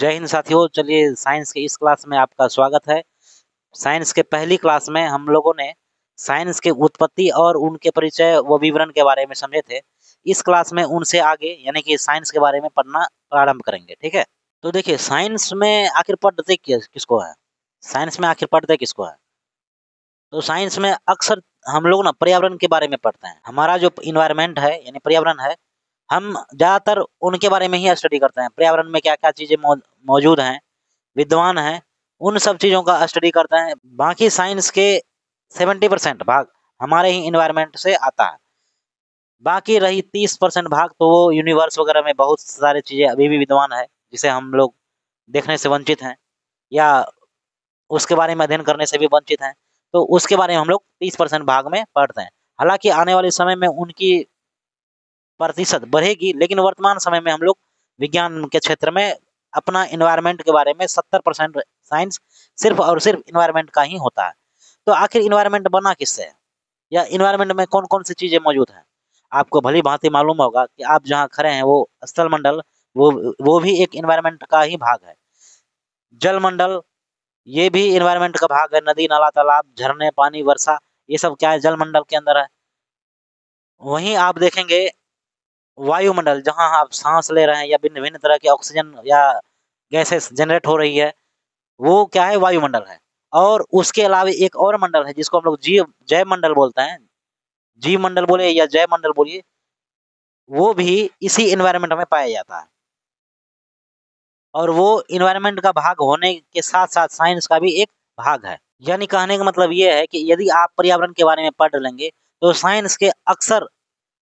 जय हिंद साथियों। चलिए, साइंस की इस क्लास में आपका स्वागत है। साइंस के पहली क्लास में हम लोगों ने साइंस के उत्पत्ति और उनके परिचय व विवरण के बारे में समझे थे। इस क्लास में उनसे आगे यानी कि साइंस के बारे में पढ़ना प्रारंभ करेंगे। ठीक है, तो देखिए, साइंस में आखिर पढ़ते किसको है? साइंस में आखिर पढ़ते किसको है? तो साइंस में अक्सर हम लोग ना पर्यावरण के बारे में पढ़ते हैं। हमारा जो इन्वायरमेंट है यानी पर्यावरण है, हम ज्यादातर उनके बारे में ही स्टडी करते हैं। पर्यावरण में क्या क्या चीजें मौजूद हैं, विद्वान हैं, उन सब चीजों का स्टडी करते हैं। बाकी साइंस के 70% भाग हमारे ही इन्वायरमेंट से आता है। बाकी रही 30% भाग, तो वो यूनिवर्स वगैरह में बहुत सारी चीजें अभी भी विद्वान है, जिसे हम लोग देखने से वंचित हैं या उसके बारे में अध्ययन करने से भी वंचित हैं। तो उसके बारे में हम लोग 30% भाग में पढ़ते हैं। हालांकि आने वाले समय में उनकी प्रतिशत बढ़ेगी, लेकिन वर्तमान समय में हम लोग विज्ञान के क्षेत्र में अपना इन्वायरमेंट के बारे में 70% साइंस सिर्फ और सिर्फ इन्वायरमेंट का ही होता है। तो आखिर इन्वायरमेंट बना किससे है, या इन्वायरमेंट में कौन कौन सी चीजें मौजूद हैं? आपको भली भांति मालूम होगा कि आप जहाँ खड़े हैं वो स्थल मंडल, वो भी एक इन्वायरमेंट का ही भाग है। जल मंडल, ये भी इन्वायरमेंट का भाग है। नदी नाला तालाब झरने पानी वर्षा, ये सब क्या है, जल मंडल के अंदर है। वहीं आप देखेंगे वायुमंडल, जहां आप सांस ले रहे हैं या भिन्न भिन्न तरह की ऑक्सीजन या गैसेस जनरेट हो रही है, वो क्या है, वायुमंडल है। और उसके अलावा एक और मंडल है जिसको हम लोग जीव जैव मंडल बोलते हैं। जीव मंडल बोले या जैव मंडल बोलिए, वो भी इसी एनवायरनमेंट में पाया जाता है। और वो इन्वायरमेंट का भाग होने के साथ साथ साइंस का भी एक भाग है। यानी कहने का मतलब ये है कि यदि आप पर्यावरण के बारे में पढ़ लेंगे तो साइंस के अक्सर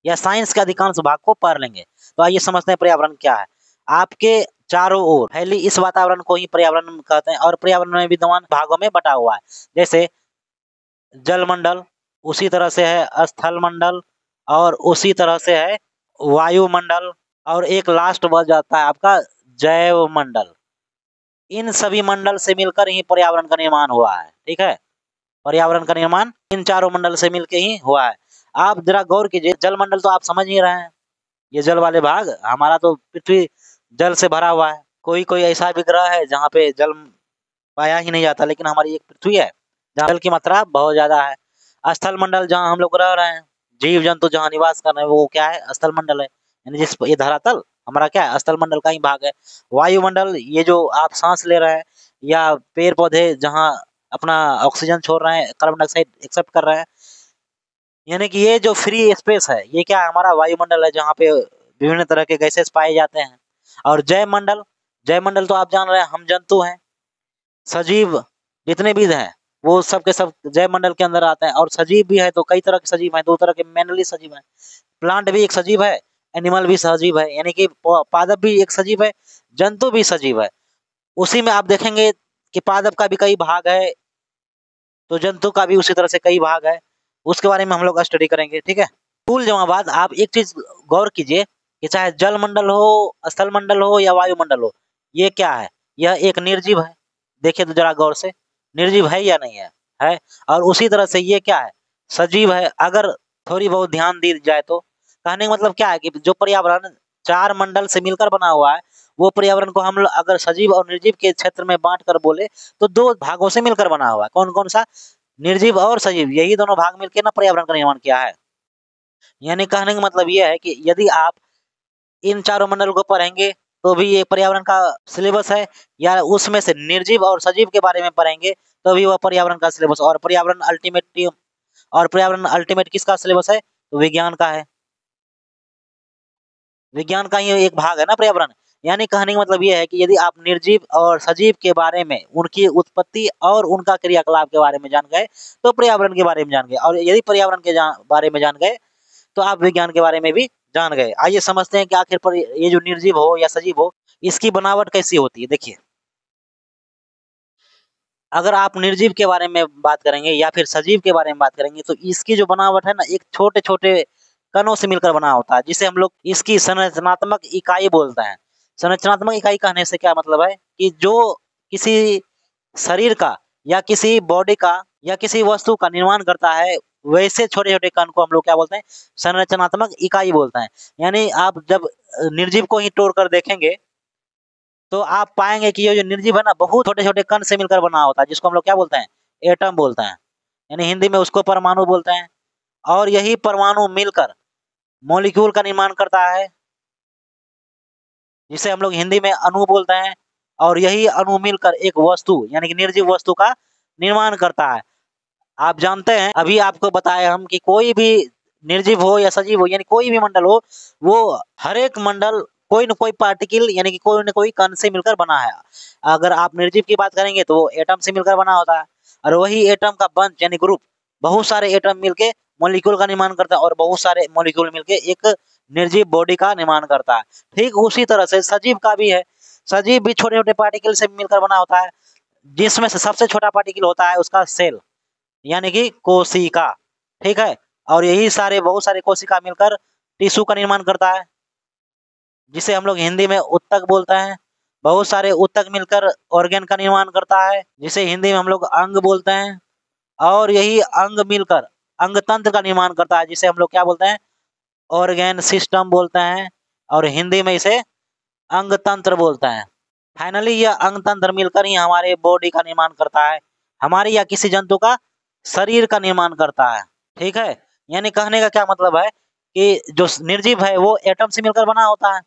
या साइंस के अधिकांश भाग को पढ़ लेंगे। तो आइए समझते हैं पर्यावरण क्या है। आपके चारों ओर फैली इस वातावरण को ही पर्यावरण कहते हैं, और पर्यावरण में विद्यमान भागों में बटा हुआ है। जैसे जल मंडल, उसी तरह से है स्थल मंडल, और उसी तरह से है वायुमंडल, और एक लास्ट बच जाता है आपका जैव मंडल। इन सभी मंडल से मिलकर ही पर्यावरण का निर्माण हुआ है। ठीक है, पर्यावरण का निर्माण इन चारों मंडल से मिलकर ही हुआ है। आप जरा गौर कीजिए, जल मंडल तो आप समझ ही रहे हैं, ये जल वाले भाग। हमारा तो पृथ्वी जल से भरा हुआ है। कोई कोई ऐसा भी ग्रह है जहाँ पे जल पाया ही नहीं जाता, लेकिन हमारी एक पृथ्वी है जहाँ जल की मात्रा बहुत ज्यादा है। स्थल मंडल, जहाँ हम लोग रह रहे हैं, जीव जंतु जहाँ निवास कर रहे हैं, वो क्या है, स्थल मंडल है। यानी जिस ये धरातल हमारा क्या है, स्थल मंडल का ही भाग है। वायुमंडल, ये जो आप सांस ले रहे हैं, या पेड़ पौधे जहाँ अपना ऑक्सीजन छोड़ रहे हैं, कार्बन डाइऑक्साइड एक्सेप्ट कर रहे हैं, यानी कि ये जो फ्री स्पेस है, ये क्या है, हमारा वायुमंडल है, जहाँ पे विभिन्न तरह के गैसेस पाए जाते हैं। और जैव मंडल, जैव मंडल तो आप जान रहे हैं, हम जंतु हैं, सजीव जितने भी हैं, वो सब के सब जैव मंडल के अंदर आते हैं। और सजीव भी है तो कई तरह के सजीव हैं, दो तरह के मेनली सजीव हैं। प्लांट भी एक सजीव है, एनिमल भी सजीव है, यानी कि पादप भी एक सजीव है, जंतु भी सजीव है। उसी में आप देखेंगे कि पादप का भी कई भाग है, तो जंतु का भी उसी तरह से कई भाग है। उसके बारे में हम लोग स्टडी करेंगे। ठीक है, फूल जमाबाद, आप एक चीज गौर कीजिए कि चाहे जल मंडल हो, स्थल मंडल हो या वायुमंडल हो, ये क्या है, यह एक निर्जीव है। देखिए तो जरा गौर से, निर्जीव है या नहीं है? है। और उसी तरह से ये क्या है, सजीव है, अगर थोड़ी बहुत ध्यान दी जाए तो। कहने का मतलब क्या है कि जो पर्यावरण चार मंडल से मिलकर बना हुआ है, वो पर्यावरण को हम लोग अगर सजीव और निर्जीव के क्षेत्र में बांट कर बोले तो दो भागों से मिलकर बना हुआ है। कौन कौन सा? निर्जीव और सजीव, यही दोनों भाग मिलकर ना पर्यावरण का निर्माण किया है। यानी कहने का मतलब ये है कि यदि आप इन चारों मंडल को पढ़ेंगे तो भी ये पर्यावरण का सिलेबस है, या उसमें से निर्जीव और सजीव के बारे में पढ़ेंगे तो भी वह पर्यावरण का सिलेबस। और पर्यावरण अल्टीमेट किसका सिलेबस है? तो विज्ञान का है। विज्ञान का ही एक भाग है ना पर्यावरण। यानी कहने का मतलब ये है कि यदि आप निर्जीव और सजीव के बारे में, उनकी उत्पत्ति और उनका क्रियाकलाप के बारे में जान गए तो पर्यावरण के बारे में जान गए, और यदि पर्यावरण के बारे में जान गए तो आप विज्ञान के बारे में भी जान गए। आइए समझते हैं कि आखिर पर ये जो निर्जीव हो या सजीव हो, इसकी बनावट कैसी होती है। देखिए, अगर आप निर्जीव के बारे में बात करेंगे या फिर सजीव के बारे में बात करेंगे, तो इसकी जो बनावट है ना, एक छोटे छोटे कणों से मिलकर बना होता है, जिसे हम लोग इसकी संरचनात्मक इकाई बोलते हैं। संरचनात्मक इकाई कहने से क्या मतलब है कि जो किसी शरीर का या किसी बॉडी का या किसी वस्तु का निर्माण करता है, वैसे छोटे छोटे कण को हम लोग क्या बोलते हैं, संरचनात्मक इकाई बोलते हैं। यानी आप जब निर्जीव को ही तोड़ कर देखेंगे तो आप पाएंगे कि ये जो निर्जीव है ना, बहुत छोटे छोटे कण से मिलकर बना होता है, जिसको हम लोग क्या बोलते हैं, एटम बोलते हैं, यानी हिंदी में उसको परमाणु बोलते हैं। और यही परमाणु मिलकर मॉलिक्यूल का निर्माण करता है, जिसे हम लोग हिंदी में अणु बोलते हैं। और यही अणु मिलकर एक वस्तु यानी कि निर्जीव वस्तु का निर्माण करता है। आप जानते हैं, अभी आपको बताया हम कि कोई भी निर्जीव हो या सजीव हो, यानी कोई भी मंडल हो, वो हर एक मंडल कोई न कोई पार्टिकल यानी कि कोई न कोई कण से मिलकर बना है। अगर आप निर्जीव की बात करेंगे तो वो एटम से मिलकर बना होता है, और वही एटम का बंच यानी ग्रुप बहुत सारे एटम मिलके मॉलिक्यूल का निर्माण करता है, और बहुत सारे मॉलिक्यूल मिलके एक निर्जीव बॉडी का निर्माण करता है। ठीक उसी तरह से सजीव का भी है। सजीव भी छोटे छोटे पार्टिकल से मिलकर बना होता है, जिसमें से सबसे छोटा पार्टिकल होता है उसका सेल यानी कि कोशिका। ठीक है, और यही सारे बहुत सारे कोशिका मिलकर टिश्यू का निर्माण करता है, जिसे हम लोग हिंदी में उत्तक बोलते हैं। बहुत सारे उत्तक मिलकर ऑर्गेन का निर्माण करता है, जिसे हिंदी में हम लोग अंग बोलते हैं। और यही अंग मिलकर अंग तंत्र का निर्माण करता है, जिसे हम लोग क्या बोलते हैं, ऑर्गेन सिस्टम बोलते हैं, और हिंदी में इसे अंग तंत्र बोलते हैं। फाइनली यह अंग तंत्र मिलकर ही हमारे बॉडी का निर्माण करता है, हमारे या किसी जंतु का शरीर का निर्माण करता है। ठीक है, यानी कहने का क्या मतलब है कि जो निर्जीव है वो एटम से मिलकर बना होता है,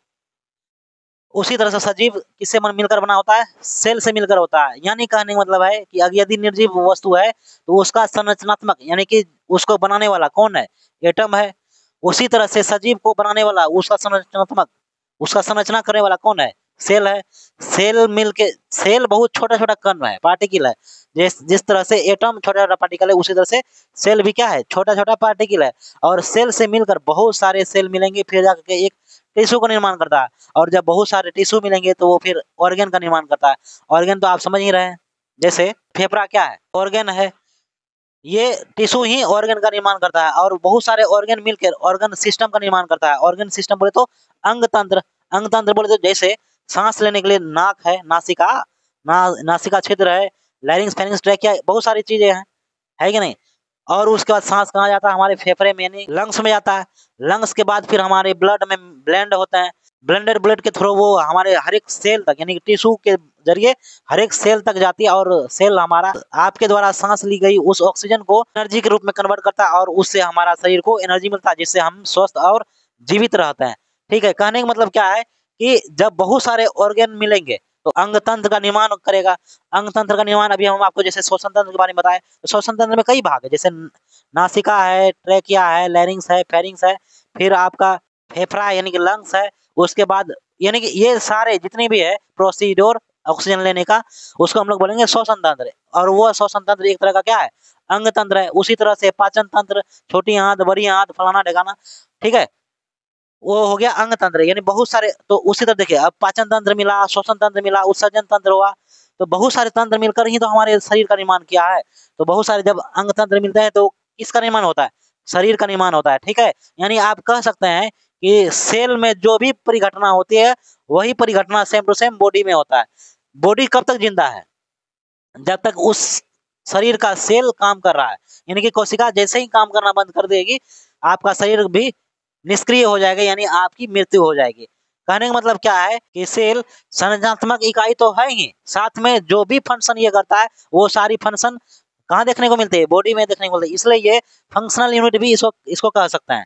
उसी तरह से सजीव किससे मिलकर बना होता है, सेल से मिलकर होता है। यानी कहने का मतलब है कि अगर यदि निर्जीव वस्तु है तो उसका संरचनात्मक यानी कि उसको बनाने वाला कौन है, एटम है। उसी तरह से सजीव को बनाने वाला उसका संरचनात्मक उसका संरचना करने वाला कौन है, सेल है। सेल मिलके सेल बहुत छोटा छोटा कण है, पार्टिकल है। जिस तरह से एटम छोटा छोटा पार्टिकल है, उसी तरह से सेल भी क्या है, छोटा छोटा पार्टिकल है। और सेल से मिलकर बहुत सारे सेल मिलेंगे, फिर जाकर के एक टिश्यू का निर्माण करता है। और जब बहुत सारे टिश्यू मिलेंगे तो वो फिर ऑर्गेन का निर्माण करता है। ऑर्गेन तो आप समझ ही रहे हैं, जैसे फेफड़ा क्या है, ऑर्गेन है। ये टिश्यू ही ऑर्गन का निर्माण करता है, और बहुत सारे ऑर्गन मिलकर ऑर्गन सिस्टम का निर्माण करता है। ऑर्गन सिस्टम बोले तो अंग तंत्र, अंग तंत्र बोले तो जैसे सांस लेने के लिए नाक है, नासिका क्षेत्र है, लैरिंग्स फेरिंग्स ट्रैकिया, बहुत सारी चीजें हैं, है कि नहीं। और उसके बाद सांस कहाँ जाता है, हमारे फेफड़े में यानी लंग्स में जाता है। लंग्स के बाद फिर हमारे ब्लड में ब्लेंड होता है। ब्लेंडेड ब्लड के थ्रू वो हमारे हर एक सेल तक यानी टिश्यू के जरिए हर एक सेल तक जाती है, और सेल हमारा आपके द्वारा सांस ली गई उस ऑक्सीजन को एनर्जी के रूप में कन्वर्ट करता है, और उससे हमारा शरीर को एनर्जी मिलता है, जिससे हम स्वस्थ और जीवित रहते हैं। ठीक है, कहने का मतलब क्या है कि जब बहुत सारे ऑर्गन मिलेंगे तो अंग तंत्र का निर्माण करेगा। अंग तंत्र का निर्माण अभी हम आपको जैसे श्वसन तंत्र के बारे में बताए, तो श्वसन तंत्र में कई भाग है, जैसे नासिका है, ट्रैकिया है, लैरिंग्स है, फेरिंग्स है, फिर आपका फेफड़ा यानी कि लंग्स है। उसके बाद यानी कि ये सारे जितने भी है प्रोसीड्योर ऑक्सीजन लेने का, उसको हम लोग बोलेंगे श्वसन तंत्र। और वो श्वसन तंत्र एक तरह का क्या है, अंग तंत्र है। उसी तरह से पाचन तंत्र, छोटी आंत, बड़ी आंत, फलाना ढेकाना, ठीक है, वो हो गया अंग तंत्र, यानी बहुत सारे। तो उसी तरह देखिए, अब पाचन तंत्र मिला, श्वसन तंत्र मिला, उत्सर्जन तंत्र हुआ, तो बहुत सारे तंत्र मिलकर ही तो हमारे शरीर का निर्माण किया है। तो बहुत सारे जब अंग तंत्र मिलते हैं तो किसका निर्माण होता है, शरीर का निर्माण होता है। ठीक है, यानी आप कह सकते हैं कि सेल में जो भी परिघटना होती है वही परिघटना सेम टू सेम बॉडी में होता है। बॉडी कब तक जिंदा है, जब तक उस शरीर का सेल काम कर रहा है। यानी कि कोशिका जैसे ही काम करना बंद कर देगी, आपका शरीर भी निष्क्रिय हो जाएगा, यानी आपकी मृत्यु हो जाएगी। कहने का मतलब क्या है कि सेल संरचनात्मक इकाई तो है ही, साथ में जो भी फंक्शन ये करता है वो सारी फंक्शन कहाँ देखने को मिलती है, बॉडी में देखने को मिलती है। इसलिए ये फंक्शनल यूनिट भी इसको कह सकते हैं।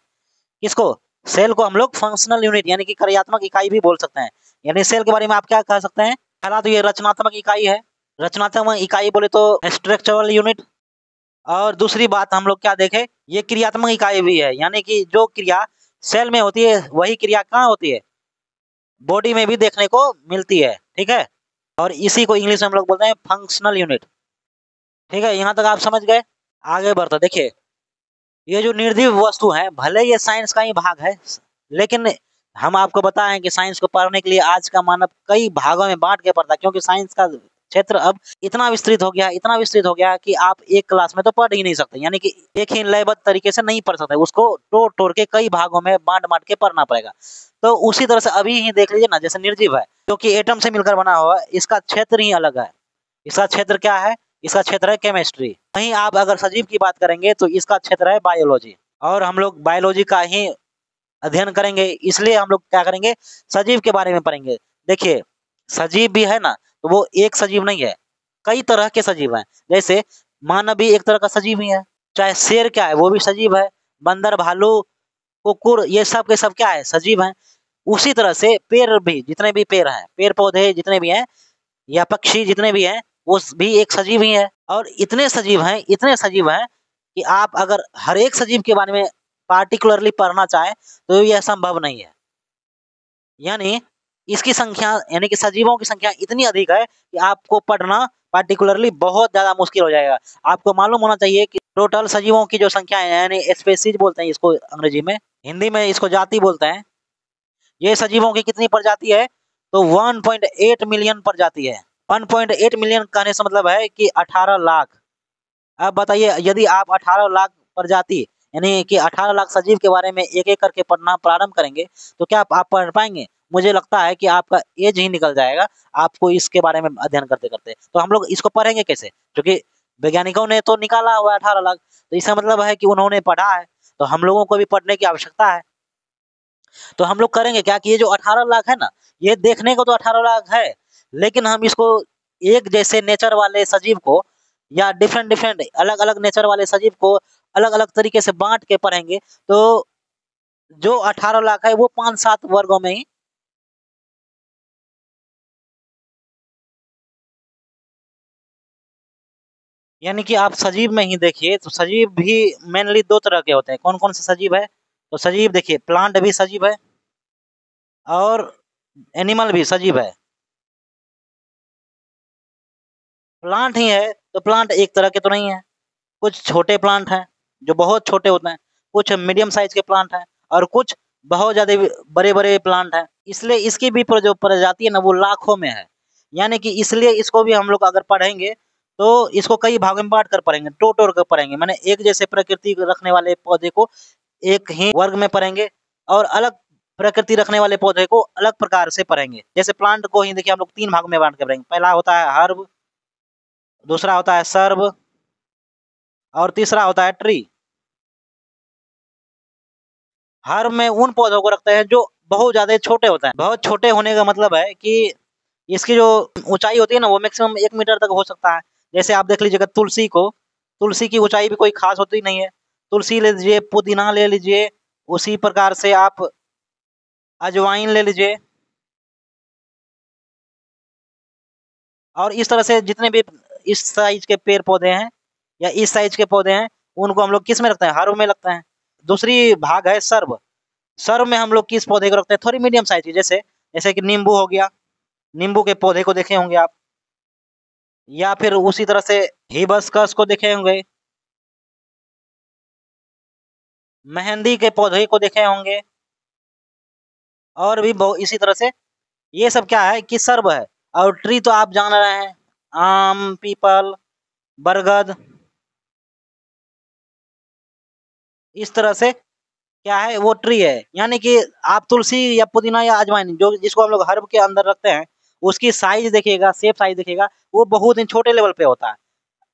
किसको, सेल को हम लोग फंक्शनल यूनिट यानी कि कार्यात्मक इकाई भी बोल सकते हैं। यानी सेल के बारे में आप क्या कह सकते हैं, पहला तो ये रचनात्मक इकाई है। रचनात्मक इकाई बोले तो स्ट्रक्चरल यूनिट। और दूसरी बात हम लोग क्या देखें, ये क्रियात्मक इकाई भी है, यानी कि जो क्रिया सेल में होती है वही क्रिया कहाँ होती है, बॉडी में भी देखने को मिलती है। ठीक है, और इसी को इंग्लिश में हम लोग बोलते हैं फंक्शनल यूनिट। ठीक है, यहाँ तक आप समझ गए। आगे बढ़ते देखिए, ये जो निर्जीव वस्तु है भले ये साइंस का ही भाग है, लेकिन हम आपको बताएं कि साइंस को पढ़ने के लिए आज का मानव कई भागों में बांट के पढ़ता है, क्योंकि साइंस का क्षेत्र अब इतना विस्तृत हो गया कि आप एक क्लास में तो पढ़ ही नहीं सकते, यानी कि एक ही लयबद्ध तरीके से नहीं पढ़ सकते, उसको तोड़ तोड़ के कई भागों में बांट बांट के पढ़ना पड़ेगा। तो उसी तरह से अभी ही देख लीजिए ना, जैसे निर्जीव है जो कि एटम से मिलकर बना हुआ है, इसका क्षेत्र ही अलग है। इसका क्षेत्र क्या है, इसका क्षेत्र है केमिस्ट्री। वहीं आप अगर सजीव की बात करेंगे तो इसका क्षेत्र है बायोलॉजी, और हम लोग बायोलॉजी का ही अध्ययन करेंगे, इसलिए हम लोग क्या करेंगे, सजीव के बारे में पढ़ेंगे। देखिए, सजीव भी है ना, तो वो एक सजीव नहीं है, कई तरह के सजीव हैं। जैसे मानव भी एक तरह का सजीव ही है, चाहे शेर क्या है वो भी सजीव है, बंदर, भालू, कुकुर, ये सब के सब क्या है, सजीव हैं। उसी तरह से पेड़ भी, जितने भी पेड़ हैं, पेड़ पौधे जितने भी हैं, या पक्षी जितने भी हैं, वो भी एक सजीव ही है। और इतने सजीव हैं, इतने सजीव हैं कि आप अगर हर एक सजीव के बारे में पार्टिकुलरली पढ़ना चाहें तो यह संभव नहीं है। यानी इसकी संख्या, यानी कि सजीवों की संख्या इतनी अधिक है कि आपको पढ़ना पार्टिकुलरली बहुत ज़्यादा मुश्किल हो जाएगा। आपको मालूम होना चाहिए कि टोटल सजीवों की जो संख्या है, यानी स्पेसीज बोलते हैं इसको अंग्रेजी में, हिंदी में इसको जाति बोलते हैं। ये सजीवों की कितनी प्रजाति है, तो 1.8 मिलियन प्रजाति है। 1.8 मिलियन कहने से मतलब है कि 18 लाख। अब बताइए, यदि आप 18 लाख प्रजाति, यानी कि 18 लाख सजीव के बारे में एक-एक करके पढ़ना प्रारंभ करेंगे, तो क्या आप पढ़ पाएँगे? मुझे लगता है कि आपका एज ही निकल जाएगा, आपको इसके बारे में अध्ययन करते-करते। तो हम लोग इसको पढ़ेंगे कैसे? क्योंकि वैज्ञानिकों ने तो निकाला हुआ है 18 लाख, तो इसका मतलब है कि उन्होंने पढ़ा है, तो हम लोगों को भी पढ़ने की आवश्यकता है। तो हम लोग करेंगे क्या कि ये जो 18 लाख है ना, ये देखने को तो 18 लाख है, लेकिन हम इसको एक जैसे नेचर वाले सजीव को, या डिफरेंट डिफरेंट अलग-अलग नेचर वाले सजीव को अलग-अलग तरीके से बाँट के पढ़ेंगे, तो जो 18 लाख है वो 5-7 वर्गों में ही, यानी कि आप सजीव में ही देखिए, तो सजीव भी मेनली 2 तरह के होते हैं। कौन-कौन से सजीव है? तो सजीव देखिए, प्लांट भी सजीव है और एनिमल भी सजीव है। प्लांट ही है, तो प्लांट एक तरह के तो नहीं है। कुछ छोटे प्लांट हैं, जो बहुत छोटे होते हैं, कुछ मीडियम साइज़ के प्लांट हैं और कुछ बहुत ज़्यादा बड़े-बड़े प्लांट हैं। इसलिए इसकी भी जो प्रजाति है ना, वो लाखों में है। यानी कि इसलिए इसको भी हम लोग अगर पढ़ेंगे, तो इसको कई भागों में बाँट कर पढ़ेंगे, टो-टोड़ कर पढ़ेंगे। माने एक जैसे प्रकृति रखने वाले पौधे को एक ही वर्ग में पढ़ेंगे और अलग प्रकृति रखने वाले पौधे को अलग प्रकार से पढ़ेंगे। जैसे प्लांट को ही देखिए हम लोग 3 भागों में बाँट के पढ़ेंगे। पहला होता है हर्ब, दूसरा होता है सर्ब और तीसरा होता है ट्री। हर्ब में उन पौधों को रखते हैं जो बहुत ज़्यादा छोटे होते हैं। बहुत छोटे होने का मतलब है कि इसकी जो ऊँचाई होती है ना, वो मैक्सिमम 1 मीटर तक हो सकता है। जैसे आप देख लीजिएगा तुलसी को, तुलसी की ऊँचाई भी कोई ख़ास होती नहीं है। तुलसी ले लीजिए, पुदीना ले लीजिए, उसी प्रकार से आप अजवाइन ले लीजिए, और इस तरह से जितने भी इस साइज़ के पेड़-पौधे हैं या इस साइज़ के पौधे हैं, उनको हम लोग किस में रखते हैं? हर्ब में रखते हैं। दूसरी भाग है सर्ब। सर्व में हम लोग किस पौधे को रखते हैं? थोड़ी मीडियम साइज़ की, जैसे जैसे कि नींबू हो गया, नींबू के पौधे को देखे होंगे आप, या फिर उसी तरह से हिबिस्कस को देखे होंगे, मेहंदी के पौधे को देखे होंगे, और भी बहु इसी तरह से ये सब क्या है कि सर्व है। और ट्री तो आप जान रहे हैं, आम, पीपल, बरगद, इस तरह से क्या है, वो ट्री है। यानी कि आप तुलसी या पुदीना या अजवाइन, जो जिसको हम लोग हर्ब के अंदर रखते हैं, उसकी साइज़ देखिएगा, शेप साइज़ देखिएगा, वो बहुत ही छोटे लेवल पे होता है।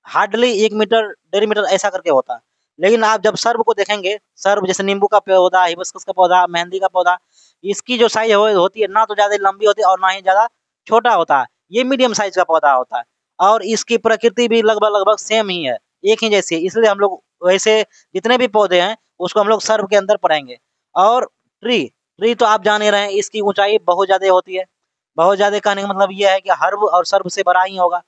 हार्डली 1 मीटर, 1.5 मीटर ऐसा करके होता है। लेकिन आप जब सर्व को देखेंगे, सर्व जैसे नींबू का पौधा, हिबिस्कस का पौधा, मेहंदी का पौधा, इसकी जो साइज़ होती है, ना तो ज़्यादा लंबी होती है और ना ही ज़्यादा छोटा होता है। ये मीडियम साइज़ का पौधा होता है और इसकी प्रकृति भी लगभग-लगभग सेम ही है, एक ही जैसी है। इसलिए हम लोग वैसे जितने भी पौधे हैं, उसको हम लोग सर्व के अंदर पढ़ेंगे। और ट्री, ट्री तो आप जान ही रहे हैं, इसकी ऊँचाई बहुत ज़्यादा होती है। बहुत ज़्यादा कहने का मतलब ये है कि हर्ब और सर्व से बड़ा ही होगा।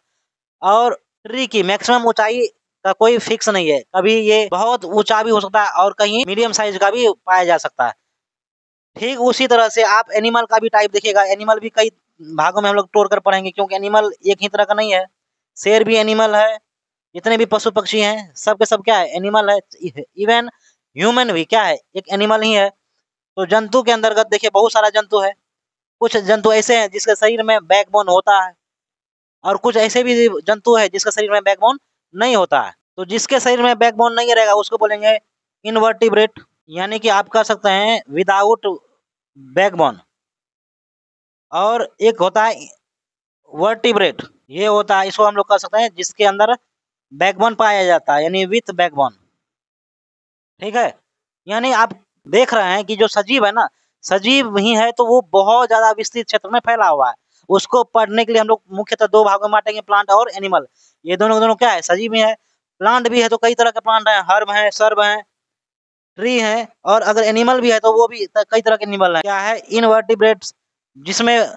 और ट्री की मैक्सिमम ऊँचाई का कोई फिक्स नहीं है। कभी ये बहुत ऊँचा भी हो सकता है और कहीं मीडियम साइज़ का भी पाया जा सकता है। ठीक उसी तरह से आप एनिमल का भी टाइप देखिएगा, एनिमल भी कई भागों में हम लोग तोड़ कर पढ़ेंगे, क्योंकि एनिमल एक ही तरह का नहीं है। शेर भी एनिमल है, जितने भी पशु-पक्षी हैं, सब के सब क्या है, एनिमल है। इवन ह्यूमन भी क्या है, एक एनिमल ही है। तो जंतु के अंतर्गत देखिए बहुत सारा जंतु है। कुछ जंतु ऐसे हैं जिसके शरीर में बैकबोन होता है और कुछ ऐसे भी जंतु है जिसके शरीर में बैकबोन नहीं होता है। तो जिसके शरीर में बैकबोन नहीं रहेगा उसको बोलेंगे इनवर्टिब्रेट, यानी कि आप कह सकते हैं विदाउट बैकबोन। और एक होता है वर्टिब्रेट, ये होता है, इसको हम लोग कह सकते हैं जिसके अंदर बैकबोन पाया जाता है, यानी विथ बैकबोन। ठीक है, यानी आप देख रहे हैं कि जो सजीव है ना, सजीव ही है तो वो बहुत ज्यादा विस्तृत क्षेत्र में फैला हुआ है। उसको पढ़ने के लिए हम लोग मुख्यतः दो भागों में बांटेंगे, प्लांट और एनिमल। ये दोनों दोनों क्या है, सजीव भी है। प्लांट भी है तो कई तरह के प्लांट है, हर्ब है, सर्ब है, ट्री है, और अगर एनिमल भी है तो वो भी कई तरह के एनिमल है। क्या है, इनवर्टिब्रेट्स जिसमें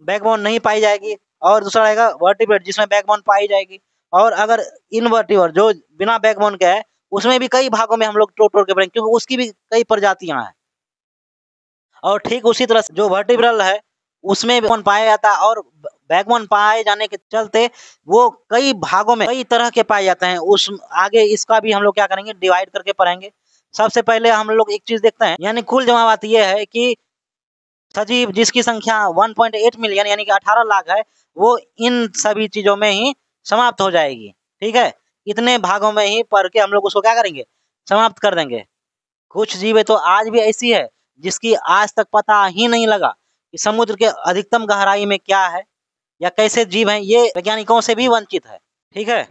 बैकबोन नहीं पाई जाएगी, और दूसरा रहेगा वर्टिब्रेट जिसमें बैकबोन पाई जाएगी। और अगर इनवर्टिब्रेट जो बिना बैकबोन के है उसमें भी कई भागों में हम लोग तोड़ तोड़ के पढ़ेंगे, क्योंकि उसकी भी कई प्रजातियां हैं। और ठीक उसी तरह से जो वर्टिब्रल है उसमें बैकबोन पाया जाता है, और बैकबोन पाए जाने के चलते वो कई भागों में कई तरह के पाए जाते हैं। उस आगे इसका भी हम लोग क्या करेंगे, डिवाइड करके पढ़ेंगे। सबसे पहले हम लोग एक चीज देखते हैं, यानी कुल जमा बात यह है कि सजीव जिसकी संख्या 1.8 मिलियन यानी कि 18 लाख है, वो इन सभी चीजों में ही समाप्त हो जाएगी। ठीक है, इतने भागों में ही पढ़ के हम लोग उसको क्या करेंगे, समाप्त कर देंगे। कुछ जीव तो आज भी ऐसी है जिसकी आज तक पता ही नहीं लगा कि समुद्र के अधिकतम गहराई में क्या है या कैसे जीव हैं, ये वैज्ञानिकों से भी वंचित है। ठीक है,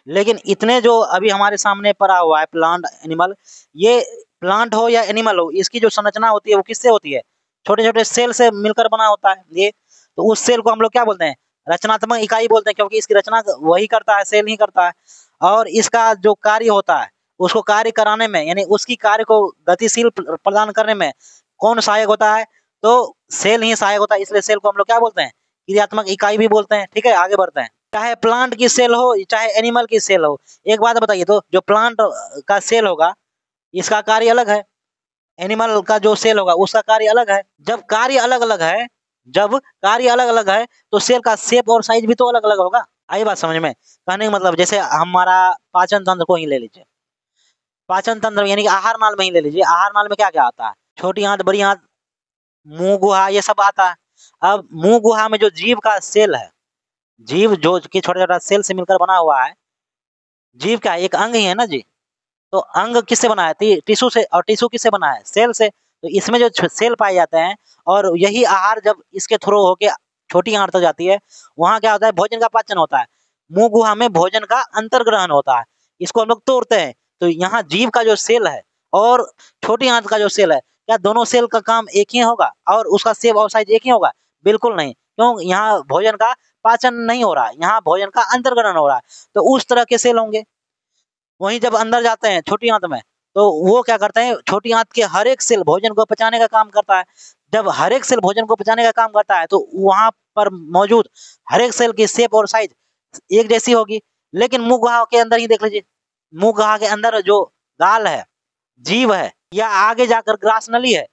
लेकिन इतने जो अभी हमारे सामने पड़ा हुआ है प्लांट एनिमल, ये प्लांट हो या एनिमल हो, इसकी जो संरचना होती है वो किससे होती है, छोटे छोटे सेल से मिलकर बना होता है ये। तो उस सेल को हम लोग क्या बोलते हैं, रचनात्मक इकाई बोलते हैं, क्योंकि इसकी रचना वही करता है, सेल ही करता है। और इसका जो कार्य होता है उसको कार्य कराने में, यानी उसकी कार्य को गतिशील प्रदान करने में कौन सहायक होता है, तो सेल ही सहायक होता है। इसलिए सेल को हम लोग क्या बोलते हैं, क्रियात्मक इकाई भी बोलते हैं। ठीक है, आगे बढ़ते हैं। चाहे प्लांट की सेल हो चाहे एनिमल की सेल हो, एक बात बताइए, तो जो प्लांट का सेल होगा इसका कार्य अलग है, एनिमल का जो सेल होगा उसका कार्य अलग है। जब कार्य अलग अलग है तो सेल का शेप और साइज भी तो अलग अलग होगा। आई बात समझ में? कहने का मतलब जैसे हमारा पाचन तंत्र को ही ले लीजिए, पाचन तंत्र यानी कि आहार नाल में ही ले लीजिए। आहार नाल में क्या क्या आता है, छोटी आंत, बड़ी आंत, मुंह, गुहा, ये सब आता है। अब मुंह गुहा में जो जीव का सेल है, जीव जो कि छोटा छोटा सेल से मिलकर बना हुआ है, जीव का एक अंग ही है ना जी। तो अंग किससे बना है, टिश्यू से, और टिश्यू किससे बना है, सेल से। तो इसमें जो सेल पाए जाते हैं, और यही आहार जब इसके थ्रू होके छोटी आंत तक जाती है, वहां क्या होता है, भोजन का पाचन होता है। मुंह गुहा में भोजन का अंतर्ग्रहण होता है, इसको हम लोग तोड़ते हैं। तो यहाँ जीव का जो सेल है और छोटी आंत का जो सेल है, क्या दोनों सेल का काम एक ही होगा और उसका शेप और साइज एक ही होगा? बिल्कुल नहीं, क्यों, यहाँ भोजन का पाचन नहीं हो रहा है, यहाँ भोजन का अंतर्ग्रहण हो रहा है। तो उस तरह के सेल होंगे। वहीं जब अंदर जाते हैं छोटी आंत में, तो वो क्या करते हैं, छोटी आंत के हर एक सेल भोजन को पचाने का काम करता है। जब हर एक सेल भोजन को पचाने का काम करता है तो वहां पर मौजूद हर एक सेल की शेप और साइज एक जैसी होगी। लेकिन मुंह गुहा के अंदर ही देख लीजिए, मुंह गुहा के अंदर जो गाल है, जीव है, या आगे जाकर ग्रास नली है,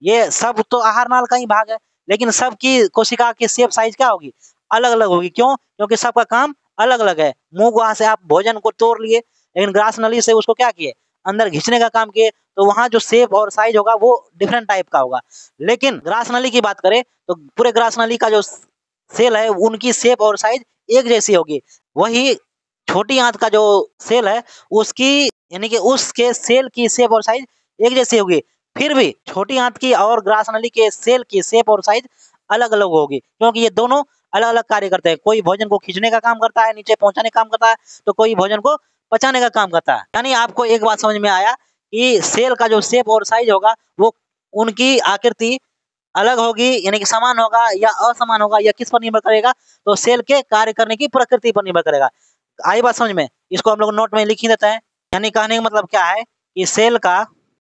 ये सब तो आहार नाल का ही भाग है। लेकिन सबकी कोशिका की शेप साइज क्या होगी, अलग अलग होगी। क्यों? क्योंकि सबका काम अलग अलग है। मुंह गुहा से आप भोजन को तोड़ लिए, लेकिन ग्रास नली से उसको क्या किए, अंदर घिंचने का काम किए, तो वहां जो शेप और साइज होगा वो डिफरेंट टाइप का होगा। लेकिन ग्रास नली की बात करें तो पूरे ग्रास नली का जो सेल है उनकी शेप और साइज एक जैसी होगी। वही छोटी आंत का जो सेल है उसकी, यानी कि उसके सेल की शेप और साइज एक जैसी होगी। फिर भी छोटी आंत की और ग्रास नली के सेल की शेप और साइज अलग अलग होगी, क्योंकि ये दोनों अलग अलग कार्य करते हैं। कोई भोजन को खींचने का काम करता है, नीचे पहुंचाने का काम करता है, तो कोई भोजन को पचाने का काम करता है। यानी आपको एक बात समझ में आया कि सेल का जो शेप और साइज होगा वो उनकी आकृति अलग होगी, यानी कि समान होगा या असमान होगा, या किस पर निर्भर करेगा, तो सेल के कार्य करने की प्रकृति पर निर्भर करेगा। आई बात समझ में? इसको हम लोग नोट में लिख ही देते हैं। यानी कहने का मतलब क्या है कि सेल का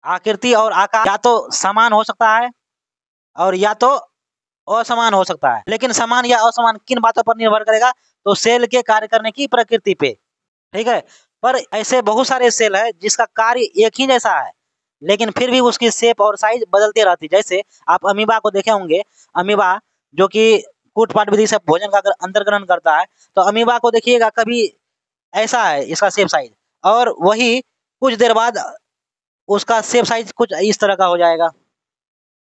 आकृति और आकार या तो समान हो सकता है और या तो असमान हो सकता है। लेकिन समान या असमान किन बातों पर निर्भर करेगा, तो सेल के कार्य करने की प्रकृति पे। ठीक है, पर ऐसे बहुत सारे सेल है जिसका कार्य एक ही जैसा है, लेकिन फिर भी उसकी शेप और साइज बदलती रहती। जैसे आप अमीबा को देखे होंगे, अमीबा जो कि कूटपाट विधि से भोजन का अगर अंतर्ग्रहण करता है, तो अमीबा को देखिएगा कभी ऐसा है इसका शेप साइज, और वही कुछ देर बाद उसका शेप साइज कुछ इस तरह का हो जाएगा,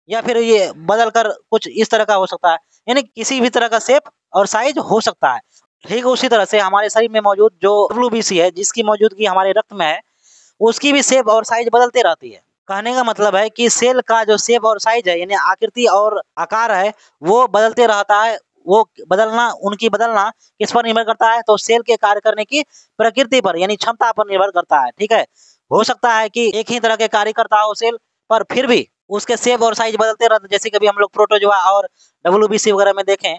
या फिर ये बदल कर कुछ इस तरह का हो सकता है। यानी किसी भी तरह का शेप और साइज हो सकता है। ठीक उसी तरह से हमारे शरीर में मौजूद जो WBC है, जिसकी मौजूदगी हमारे रक्त में है, उसकी भी शेप और साइज बदलते रहती है। कहने का मतलब है कि सेल का जो शेप और साइज है, यानी आकृति और आकार है, वो बदलते रहता है। वो बदलना किस पर निर्भर करता है, तो सेल के कार्य करने की प्रकृति पर, यानी क्षमता पर निर्भर करता है। ठीक है, हो सकता है कि एक ही तरह के कार्य करता हो सेल, पर फिर भी उसके शेप और साइज बदलते रहते, जैसे कभी हम लोग प्रोटोजोआ और डब्ल्यूबीसी वगैरह में देखें,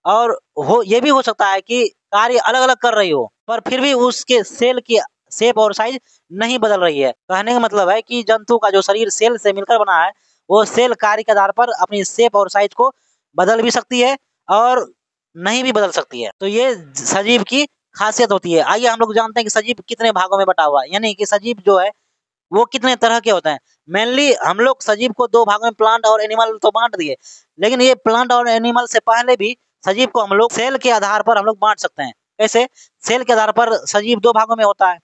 और हो ये भी हो सकता है कि कार्य अलग-अलग कर रही हो, पर फिर भी उसके सेल की शेप और साइज नहीं बदल रही है। कहने का मतलब है कि जंतु का जो शरीर सेल से मिलकर बना है, वो सेल कार्य के आधार पर अपनी शेप और साइज को बदल भी सकती है और नहीं भी बदल सकती है। तो ये सजीव की खासियत होती है। आइए हम लोग जानते हैं कि सजीव कितने भागों में बटा हुआ है, यानी कि सजीव जो है वो कितने तरह के होते हैं। मेनली हम लोग सजीव को 2 भागों में प्लांट और एनिमल तो बाँट दिए, लेकिन ये प्लांट और एनिमल से पहले भी सजीव को हम लोग सेल के आधार पर हम लोग बाँट सकते हैं। कैसे? सेल के आधार पर सजीव 2 भागों में होता है।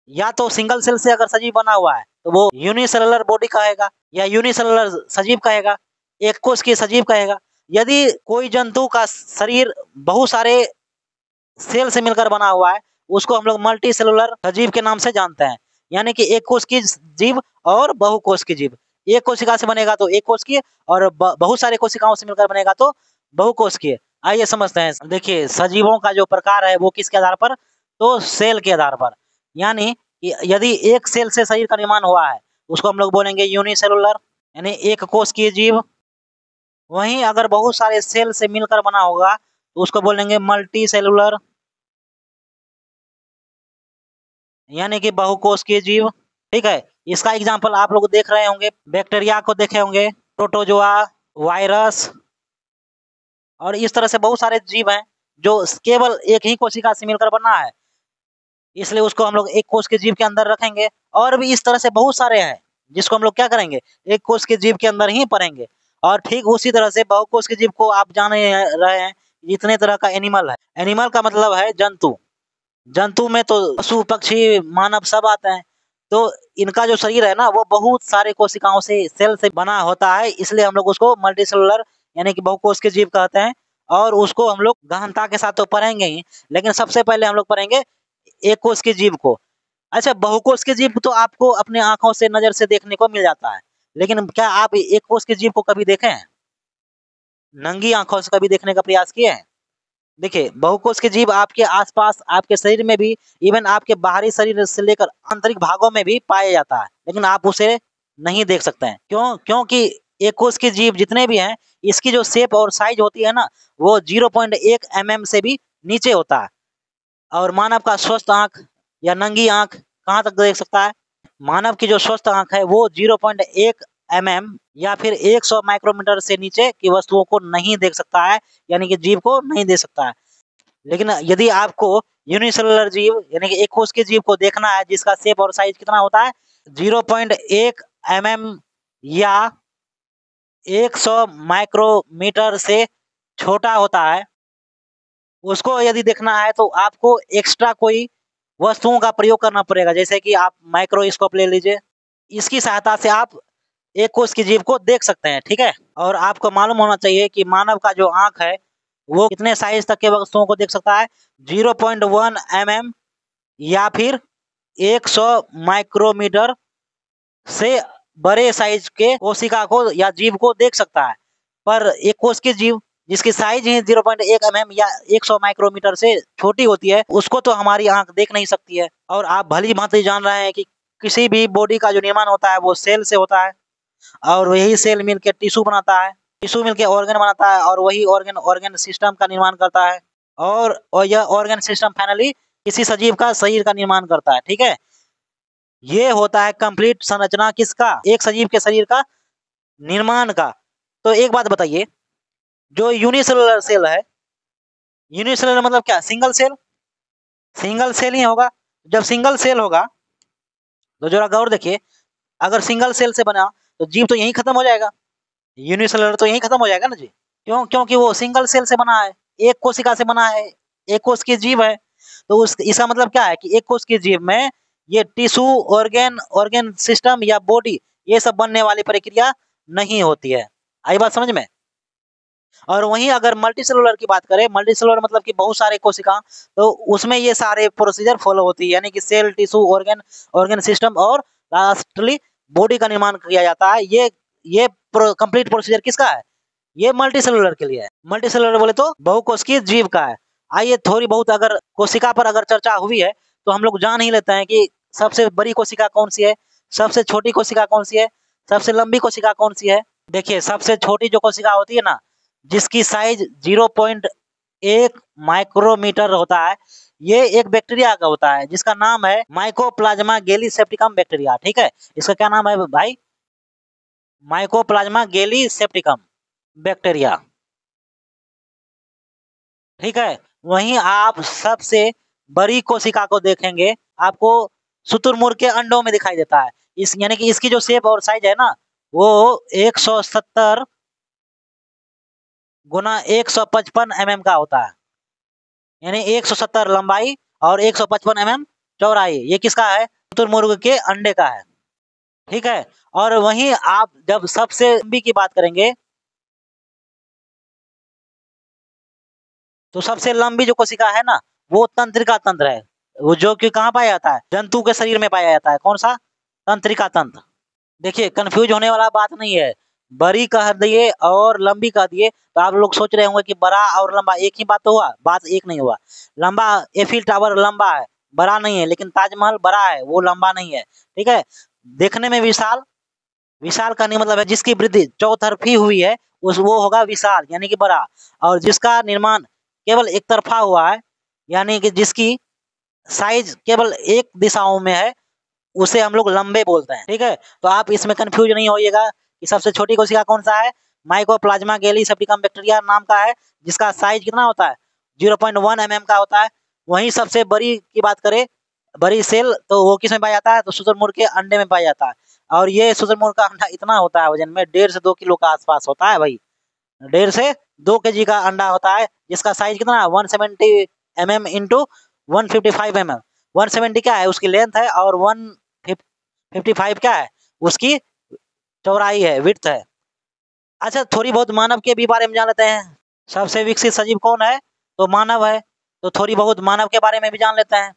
या तो सिंगल सेल से अगर सजीव बना हुआ है, तो वो यूनिसेलुलर बॉडी कहेगा या यूनिसेलुलर सजीव कहेगा, एक कोश की सजीव कहेगा। यदि कोई जंतु का शरीर बहुत सारे सेल से मिलकर बना हुआ है, उसको हम लोग मल्टी सेलुलर सजीव के नाम से जानते हैं। यानी कि एक कोश की जीव और बहुकोश की जीव। एक कोशिका से बनेगा तो एक कोश की, और बहुत सारे कोशिकाओं से मिलकर बनेगा तो बहुकोश की। आइए समझते हैं। देखिए सजीवों का जो प्रकार है वो किसके आधार पर, तो सेल के आधार पर। यानी यदि एक सेल से शरीर का निर्माण हुआ है, उसको हम लोग बोलेंगे यूनिसेलुलर, यानी एक कोश की जीव। वहीं अगर बहुत सारे सेल से मिलकर बना होगा तो उसको बोलेंगे मल्टी सेलुलर, यानी कि बहुकोश की जीव। ठीक है, इसका एग्जाम्पल आप लोग देख रहे होंगे, बैक्टीरिया को देखे होंगे, प्रोटोजोआ, वायरस, और इस तरह से बहुत सारे जीव हैं जो केवल एक ही कोशिका से मिलकर बना है, इसलिए उसको हम लोग एक कोश के जीव के अंदर रखेंगे। और भी इस तरह से बहुत सारे हैं जिसको हम लोग क्या करेंगे, एक कोश के जीव के अंदर ही पढ़ेंगे। और ठीक उसी तरह से बहुकोश के जीव को आप जान रहे हैं, जितने तरह का एनिमल है। एनिमल का मतलब है जंतु। जंतु में तो पशु पक्षी मानव सब आते हैं। तो इनका जो शरीर है ना, वो बहुत सारे कोशिकाओं से सेल से बना होता है, इसलिए हम लोग उसको मल्टी सेलुलर यानी कि बहुकोश के जीव कहते हैं। और उसको हम लोग गहनता के साथ तो पढ़ेंगे ही, लेकिन सबसे पहले हम लोग पढ़ेंगे एक कोश के जीव को। अच्छा, बहुकोश के जीव तो आपको अपने आंखों से नजर से देखने को मिल जाता है, लेकिन क्या आप एक कोश के जीव को कभी देखे हैं? नंगी आंखों से कभी देखने का प्रयास किए हैं? देखिए बहुकोश के जीव आपके आसपास, आपके शरीर में भी, इवन आपके बाहरी शरीर से लेकर आंतरिक भागों में भी पाया जाता है, लेकिन आप उसे नहीं देख सकते हैं। क्यों? क्योंकि एक कोश के जीव जितने भी हैं, इसकी जो शेप और साइज होती है ना, वो 0.1 mm से भी नीचे होता है। और मानव का स्वस्थ आंख या नंगी आंख कहाँ तक देख सकता है? मानव की जो स्वस्थ आंख है वो 0.1 mm या फिर 100 माइक्रोमीटर से नीचे की वस्तुओं को नहीं देख सकता है, यानी कि जीव को नहीं देख सकता है। लेकिन यदि आपको यूनिसेलुलर जीव यानी कि एक कोश के जीव को देखना है, जिसका शेप और साइज कितना होता है, 0.1 mm या 100 माइक्रोमीटर से छोटा होता है, उसको यदि देखना है तो आपको एक्स्ट्रा कोई वस्तुओं का प्रयोग करना पड़ेगा। जैसे कि आप माइक्रोस्कोप ले लीजिए, इसकी सहायता से आप एक कोश की जीव को देख सकते हैं। ठीक है, और आपको मालूम होना चाहिए कि मानव का जो आंख है वो कितने साइज तक के वस्तुओं को देख सकता है, 0.1 mm या फिर 100 माइक्रोमीटर से बड़े साइज के कोशिका को या जीव को देख सकता है। पर एक कोश की जीव जिसकी साइज ही 0.1 mm या 100 माइक्रोमीटर से छोटी होती है, उसको तो हमारी आंख देख नहीं सकती है। और आप भली भांति जान रहे हैं कि किसी भी बॉडी का जो निर्माण होता है वो सेल से होता है, और वही सेल मिलकर टिश्यू बनाता है, टिश्यू मिलकर ऑर्गन बनाता है, और वही ऑर्गन ऑर्गन सिस्टम का निर्माण करता है, और यह ऑर्गन सिस्टम फाइनली किसी सजीव का शरीर का निर्माण करता है। ठीक है, ये होता है कंप्लीट संरचना किसका, एक सजीव के शरीर का निर्माण का। तो एक बात बताइए, जो यूनिसेलुलर सेल है, यूनिसेलुलर मतलब क्या, सिंगल सेल, सिंगल सेल ही होगा। जब सिंगल सेल होगा तो जरा गौर देखिए, अगर सिंगल सेल से बना तो जीव तो यहीं खत्म हो जाएगा, यूनिसेलुलर तो यहीं खत्म हो जाएगा ना जी। क्यों? क्योंकि वो सिंगल सेल से बना है, एक कोशिका से बना है, एक कोश की जीव है। तो उस इसका मतलब क्या है कि एक कोश की जीव में ये टिश्यू, ऑर्गन, ऑर्गन सिस्टम या बॉडी, ये सब बनने वाली प्रक्रिया नहीं होती है। आई बात समझ में? और वहीं अगर मल्टी सेलुलर की बात करें, मल्टी सेलुलर मतलब कि बहुत सारे कोशिका, तो उसमें ये सारे प्रोसीजर फॉलो होती है, यानी कि cell, tissue, organ, organ system और लास्टली बॉडी का निर्माण किया जाता है। ये कंप्लीट प्रोसीजर किसका है? ये मल्टी सेलुलर के लिए है। मल्टी सेलुलर बोले तो बहुकोश की जीव का है। आइए थोड़ी बहुत अगर कोशिका पर अगर चर्चा हुई है तो हम लोग जान ही लेते हैं कि सबसे बड़ी कोशिका कौन सी है, सबसे छोटी कोशिका कौन सी है, सबसे लंबी कोशिका कौन सी है? देखिए सबसे छोटी जो कोशिका होती है ना, जिसकी साइज 0.1 माइक्रोमीटर होता है, ये एक बैक्टीरिया का होता है जिसका नाम है माइकोप्लाज्मा गैलीसेप्टिकम बैक्टीरिया। ठीक है, इसका क्या नाम है भाई? Mycoplasma gallisepticum bacteria. ठीक है, वहीं आप सबसे बड़ी कोशिका को देखेंगे, आपको शुतुरमुर्ग के अंडों में दिखाई देता है। इस यानी कि इसकी जो शेप और साइज है ना, वो 170 गुना 155 mm का होता है। यानी 170 लंबाई और 155 mm चौड़ाई। ये किसका है? शुतुरमुर्ग के अंडे का है। ठीक है, और वहीं आप जब सबसे लंबी की बात करेंगे, तो सबसे लंबी जो कोशिका है ना, वो तंत्रिका तंत्र है। वो जो कि कहाँ पाया जाता है? जंतु के शरीर में पाया जाता है। कौन सा? तंत्रिका तंत्र। देखिए कंफ्यूज होने वाला बात नहीं है, बड़ी कह दिए और लंबी कह दिए तो आप लोग सोच रहे होंगे कि बड़ा और लंबा एक ही बात तो हुआ। बात एक नहीं हुआ। लंबा एफिल टावर लंबा है, बड़ा नहीं है, लेकिन ताजमहल बड़ा है, वो लंबा नहीं है। ठीक है, देखने में विशाल, विशाल का नहीं मतलब है जिसकी वृद्धि चौतरफी हुई है, उस वो होगा विशाल यानी कि बड़ा। और जिसका निर्माण केवल एक तरफा हुआ है, यानी कि जिसकी साइज केवल एक दिशाओं में है, उसे हम लोग लंबे बोलते हैं। ठीक है, तो आप इसमें कंफ्यूज नहीं होइएगा कि सबसे छोटी कोशिका कौन सा है। माइकोप्लाज्मा गैलीसेप्टिकम बैक्टीरिया नाम का है, जिसका साइज कितना होता है? 0.1 mm का होता है। वहीं सबसे बड़ी की बात करें, बड़ी सेल, तो वो किस में पाया जाता है? तो शुतुरमुर्ग के अंडे में पाया जाता है। और ये शुतुरमुर्ग का अंडा इतना होता है वजन में, 1.5 से 2 किलो का आसपास होता है भाई। 1.5 से 2 kg का अंडा होता है, जिसका साइज कितना है? 170 mm इंटू 155 mm। 170 क्या है? उसकी लेंथ है, और 155 क्या है? उसकी चौड़ाई है, विड्थ है। अच्छा, थोड़ी बहुत मानव के भी बारे में जान लेते हैं। सबसे विकसित सजीव कौन है? तो मानव है। तो थोड़ी बहुत मानव के बारे में भी जान लेते हैं।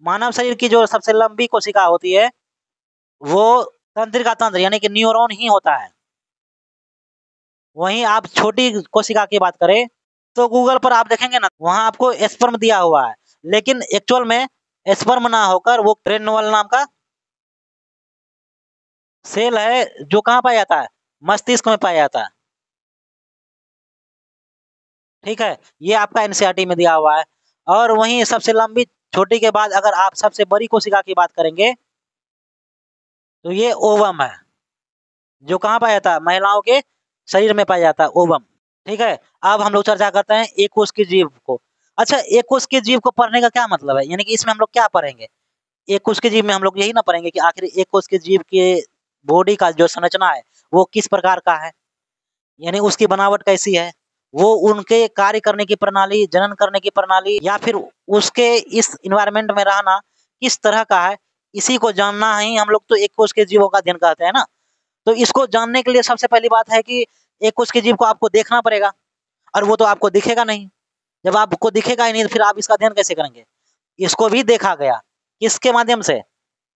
मानव शरीर की जो सबसे लंबी कोशिका होती है, वो तंत्रिका तंत्र यानी कि न्यूरॉन ही होता है। वहीं आप छोटी कोशिका की बात करें, तो गूगल पर आप देखेंगे ना, वहां आपको स्पर्म दिया हुआ है, लेकिन एक्चुअल में स्पर्म ना होकर वो क्रेनवल नाम का सेल है, जो कहाँ पाया जाता है? मस्तिष्क में पाया जाता है। ठीक है, ये आपका एनसीईआरटी में दिया हुआ है। और वहीं सबसे लंबी, छोटी के बाद अगर आप सबसे बड़ी कोशिका की बात करेंगे, तो ये ओवम है, जो कहाँ पाया जाता है? महिलाओं के शरीर में पाया जाता है, ओवम। ठीक है, अब हम लोग चर्चा करते हैं एक कोश के जीव को। अच्छा, एक कोश के जीव को पढ़ने का क्या मतलब है? यानी कि इसमें हम लोग क्या पढ़ेंगे? एक कोश के जीव में हम लोग यही ना पढ़ेंगे कि आखिर एक कोश के जीव के बॉडी का जो संरचना है, वो किस प्रकार का है, यानी उसकी बनावट कैसी है, वो उनके कार्य करने की प्रणाली, जनन करने की प्रणाली, या फिर उसके इस इन्वायरमेंट में रहना किस तरह का है, इसी को जानना ही हम लोग तो एक कोश के जीवों का अध्ययन कहते हैं ना। तो इसको जानने के लिए सबसे पहली बात है कि एक कोश के जीव को आपको देखना पड़ेगा, और वो तो आपको दिखेगा नहीं। जब आपको दिखेगा ही नहीं, तो फिर आप इसका अध्ययन कैसे करेंगे? इसको भी देखा गया, किसके माध्यम से?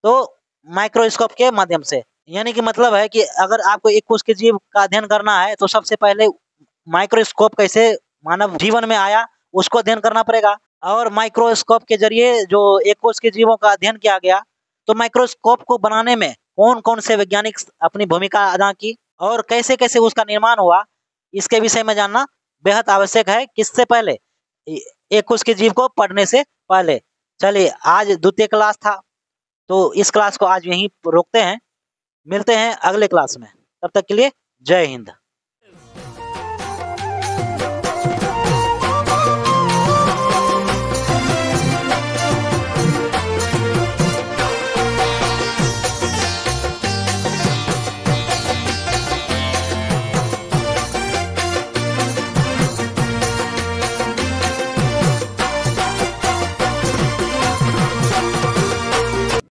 तो माइक्रोस्कोप के माध्यम से। यानी कि मतलब है कि अगर आपको एक कोश के जीव का अध्ययन करना है, तो सबसे पहले माइक्रोस्कोप कैसे मानव जीवन में आया, उसको अध्ययन करना पड़ेगा। और माइक्रोस्कोप के जरिए जो एक कोश के जीवों का अध्ययन किया गया, तो माइक्रोस्कोप को बनाने में कौन कौन से वैज्ञानिक अपनी भूमिका अदा की, और कैसे कैसे उसका निर्माण हुआ, इसके विषय में जानना बेहद आवश्यक है। किससे पहले? एक कोश के जीव को पढ़ने से पहले। चलिए, आज द्वितीय क्लास था, तो इस क्लास को आज यहीं रोकते हैं। मिलते हैं अगले क्लास में, तब तक के लिए जय हिंद।